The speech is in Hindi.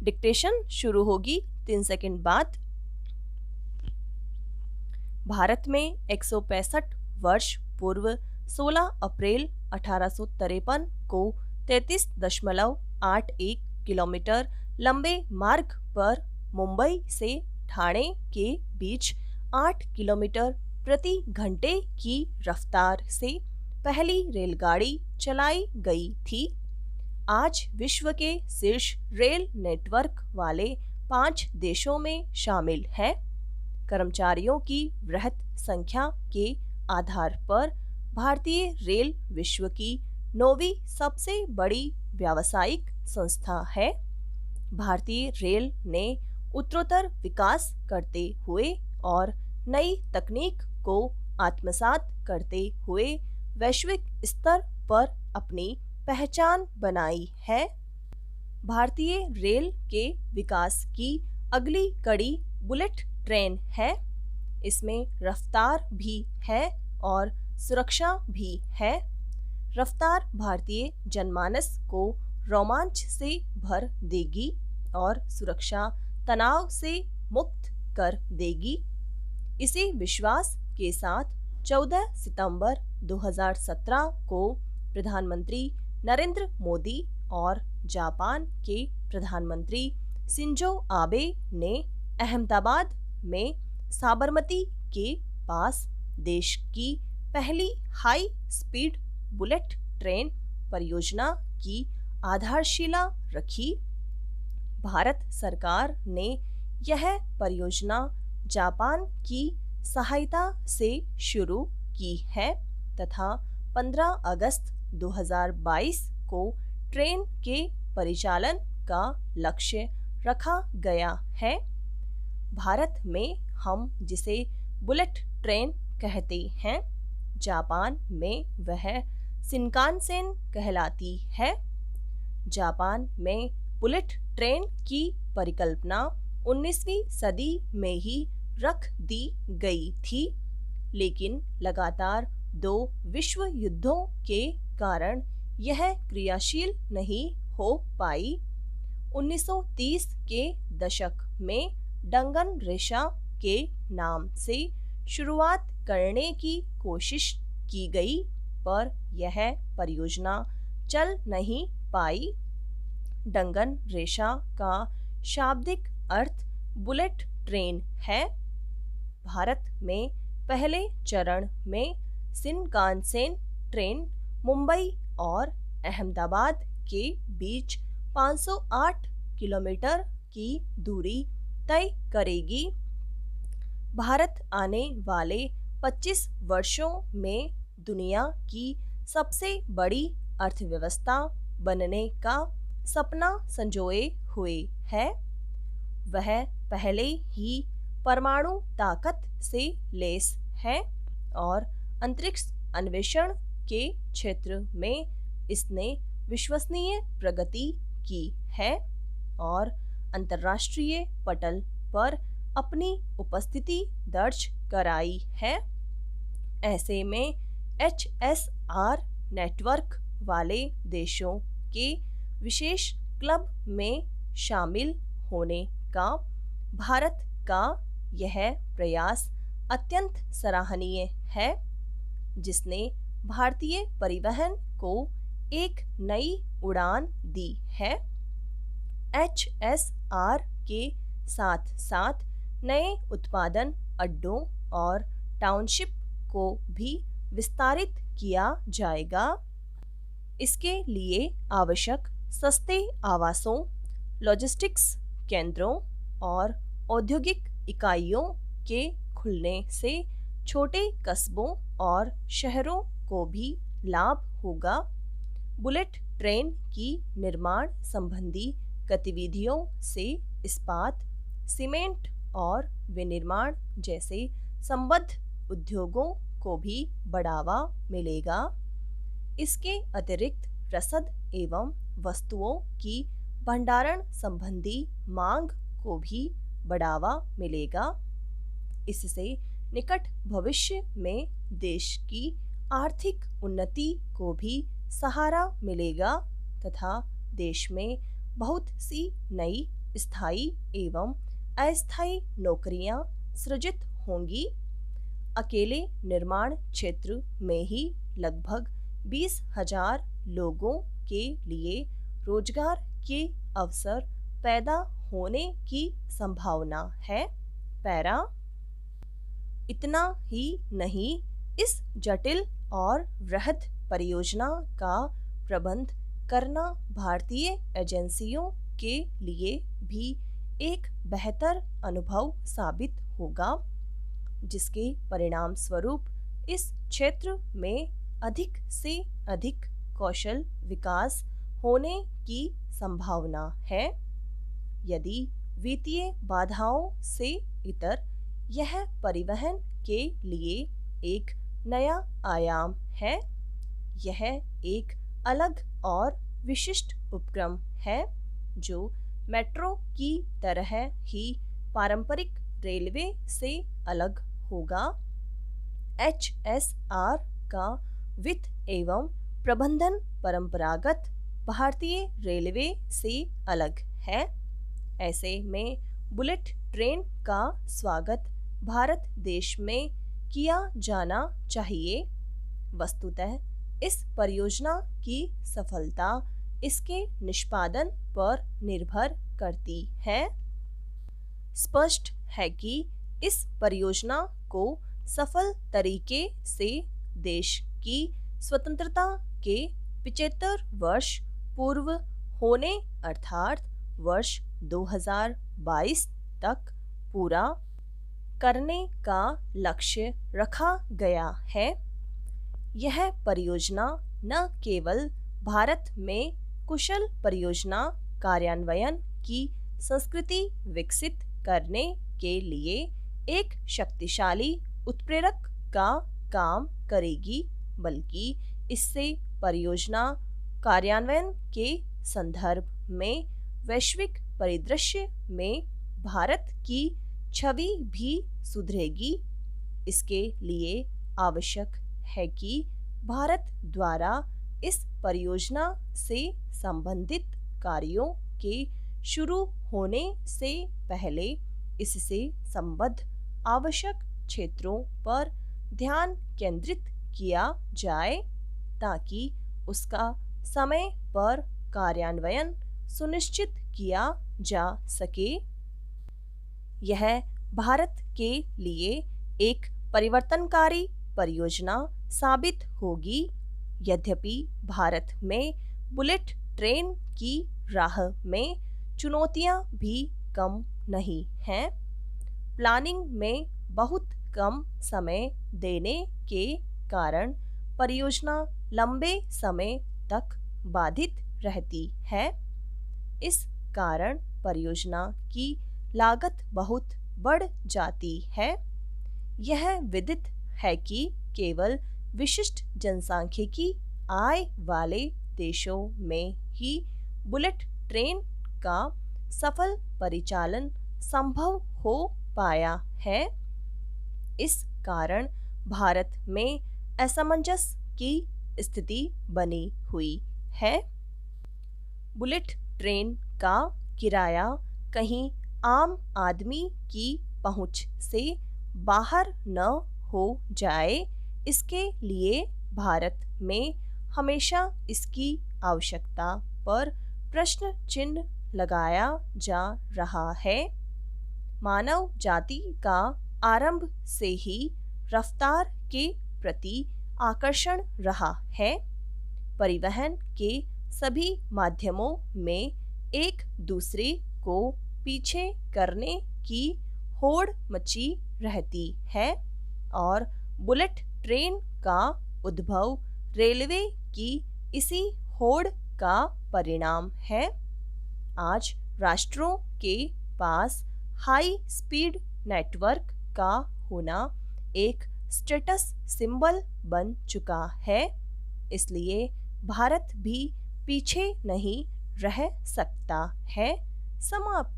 डिक्टेशन शुरू होगी 3 सेकंड बाद। भारत में 165 वर्ष पूर्व 16 अप्रैल 1853 को 33.81 किलोमीटर लंबे मार्ग पर मुंबई से ठाणे के बीच 8 किलोमीटर प्रति घंटे की रफ्तार से पहली रेलगाड़ी चलाई गई थी। आज विश्व के शीर्ष रेल नेटवर्क वाले 5 देशों में शामिल है। कर्मचारियों की वृहत संख्या के आधार पर भारतीय रेल विश्व की 9वीं सबसे बड़ी व्यावसायिक संस्था है। भारतीय रेल ने उत्तरोत्तर विकास करते हुए और नई तकनीक को आत्मसात करते हुए वैश्विक स्तर पर अपनी पहचान बनाई है। भारतीय रेल के विकास की अगली कड़ी बुलेट ट्रेन है। इसमें रफ्तार भी है और सुरक्षा भी है। रफ्तार भारतीय जनमानस को रोमांच से भर देगी और सुरक्षा तनाव से मुक्त कर देगी। इसी विश्वास के साथ 14 सितंबर 2017 को प्रधानमंत्री नरेंद्र मोदी और जापान के प्रधानमंत्री शिंजो आबे ने अहमदाबाद में साबरमती के पास देश की पहली हाई स्पीड बुलेट ट्रेन परियोजना की आधारशिला रखी। भारत सरकार ने यह परियोजना जापान की सहायता से शुरू की है तथा 15 अगस्त 2022 को ट्रेन के परिचालन का लक्ष्य रखा गया है। भारत में हम जिसे बुलेट ट्रेन कहते हैं, जापान में वह शिंकानसेन कहलाती है। जापान में बुलेट ट्रेन की परिकल्पना 19वीं सदी में ही रख दी गई थी, लेकिन लगातार 2 विश्व युद्धों के कारण यह क्रियाशील नहीं हो पाई। 1930 के दशक में डंगन रेशा के नाम से शुरुआत करने की कोशिश की गई, पर यह परियोजना चल नहीं पाई। डंगन रेशा का शाब्दिक अर्थ बुलेट ट्रेन है। भारत में पहले चरण में शिंकानसेन ट्रेन मुंबई और अहमदाबाद के बीच 508 किलोमीटर की दूरी तय करेगी। भारत आने वाले 25 वर्षों में दुनिया की सबसे बड़ी अर्थव्यवस्था बनने का सपना संजोए हुए है। वह पहले ही परमाणु ताकत से लैस है और अंतरिक्ष अन्वेषण के क्षेत्र में इसने विश्वसनीय प्रगति की है और अंतर्राष्ट्रीय पटल पर अपनी उपस्थिति दर्ज कराई है। ऐसे में HSR नेटवर्क वाले देशों के विशेष क्लब में शामिल होने का भारत का यह प्रयास अत्यंत सराहनीय है, जिसने भारतीय परिवहन को एक नई उड़ान दी है। HSR के साथ साथ नए उत्पादन अड्डों और टाउनशिप को भी विस्तारित किया जाएगा। इसके लिए आवश्यक सस्ते आवासों, लॉजिस्टिक्स केंद्रों और औद्योगिक इकाइयों के खुलने से छोटे कस्बों और शहरों को भी लाभ होगा। बुलेट ट्रेन की निर्माण संबंधी गतिविधियों से इस्पात, सीमेंट और विनिर्माण जैसे संबद्ध उद्योगों को भी बढ़ावा मिलेगा। इसके अतिरिक्त रसद एवं वस्तुओं की भंडारण संबंधी मांग को भी बढ़ावा मिलेगा। इससे निकट भविष्य में देश की आर्थिक उन्नति को भी सहारा मिलेगा तथा देश में बहुत सी नई स्थायी एवं अस्थायी नौकरियां सृजित होंगी। अकेले निर्माण क्षेत्र में ही लगभग 20,000 लोगों के लिए रोजगार के अवसर पैदा होने की संभावना है। पैरा। इतना ही नहीं, इस जटिल और वृहद परियोजना का प्रबंध करना भारतीय एजेंसियों के लिए भी एक बेहतर अनुभव साबित होगा, जिसके परिणाम स्वरूप इस क्षेत्र में अधिक से अधिक कौशल विकास होने की संभावना है। यदि वित्तीय बाधाओं से इतर, यह परिवहन के लिए एक नया आयाम है। यह एक अलग और विशिष्ट उपक्रम है जो मेट्रो की तरह ही पारंपरिक रेलवे से अलग होगा। HSR का वित्त एवं प्रबंधन परंपरागत भारतीय रेलवे से अलग है। ऐसे में बुलेट ट्रेन का स्वागत भारत देश में किया जाना चाहिए। वस्तुतः इस परियोजना की सफलता इसके निष्पादन पर निर्भर करती है। स्पष्ट है कि इस परियोजना को सफल तरीके से देश की स्वतंत्रता के 75 वर्ष पूर्व होने अर्थात वर्ष 2022 तक पूरा करने का लक्ष्य रखा गया है। यह परियोजना न केवल भारत में कुशल परियोजना कार्यान्वयन की संस्कृति विकसित करने के लिए एक शक्तिशाली उत्प्रेरक का काम करेगी, बल्कि इससे परियोजना कार्यान्वयन के संदर्भ में वैश्विक परिदृश्य में भारत की छवि भी सुधरेगी। इसके लिए आवश्यक है कि भारत द्वारा इस परियोजना से संबंधित कार्यों के शुरू होने से पहले इससे संबद्ध आवश्यक क्षेत्रों पर ध्यान केंद्रित किया जाए, ताकि उसका समय पर कार्यान्वयन सुनिश्चित किया जा सके। यह भारत के लिए एक परिवर्तनकारी परियोजना साबित होगी। यद्यपि भारत में बुलेट ट्रेन की राह में चुनौतियां भी कम नहीं हैं। प्लानिंग में बहुत कम समय देने के कारण परियोजना लंबे समय तक बाधित रहती है। इस कारण परियोजना की लागत बहुत बढ़ जाती है। यह विदित है कि केवल विशिष्ट जनसांख्यिकी आय वाले देशों में ही बुलेट ट्रेन का सफल परिचालन संभव हो पाया है। इस कारण भारत में असमंजस की स्थिति बनी हुई है। बुलेट ट्रेन का किराया कहीं आम आदमी की पहुंच से बाहर न हो जाए, इसके लिए भारत में हमेशा इसकी आवश्यकता पर प्रश्न चिन्ह लगाया जा रहा है। मानव जाति का आरंभ से ही रफ्तार के प्रति आकर्षण रहा है। परिवहन के सभी माध्यमों में एक दूसरे को पीछे करने की होड़ मची रहती है और बुलेट ट्रेन का उद्भव रेलवे की इसी होड़ का परिणाम है। आज राष्ट्रों के पास हाई स्पीड नेटवर्क का होना एक स्टेटस सिंबल बन चुका है, इसलिए भारत भी पीछे नहीं रह सकता है। समाप्त।